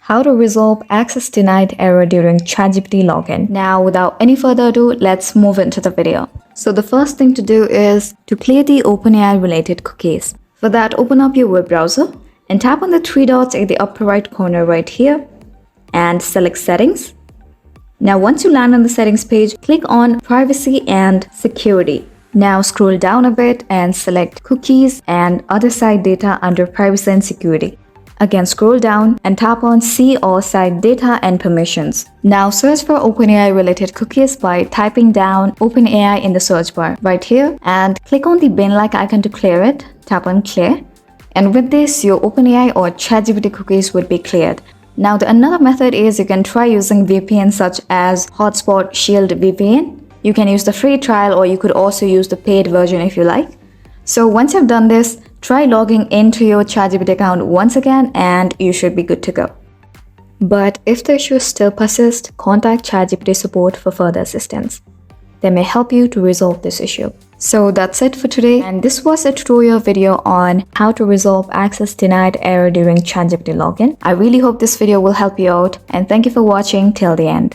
How to resolve access denied error during ChatGPT login. Now, without any further ado, let's move into the video. So the first thing to do is to clear the OpenAI related cookies. For that, open up your web browser and tap on the three dots in the upper right corner right here and select settings. Now, once you land on the settings page, click on privacy and security. Now scroll down a bit and select cookies and other site data under privacy and security. Again, scroll down and tap on See All Site Data and Permissions. Now search for OpenAI related cookies by typing down OpenAI in the search bar right here and click on the bin-like icon to clear it. Tap on Clear. And with this, your OpenAI or ChatGPT cookies would be cleared. Now another method is you can try using VPN such as Hotspot Shield VPN. You can use the free trial or you could also use the paid version if you like. So once you've done this, try logging into your ChatGPT account once again and you should be good to go. But if the issues still persist, contact ChatGPT support for further assistance. They may help you to resolve this issue. So that's it for today, and this was a tutorial video on how to resolve access denied error during ChatGPT login. I really hope this video will help you out, and thank you for watching till the end.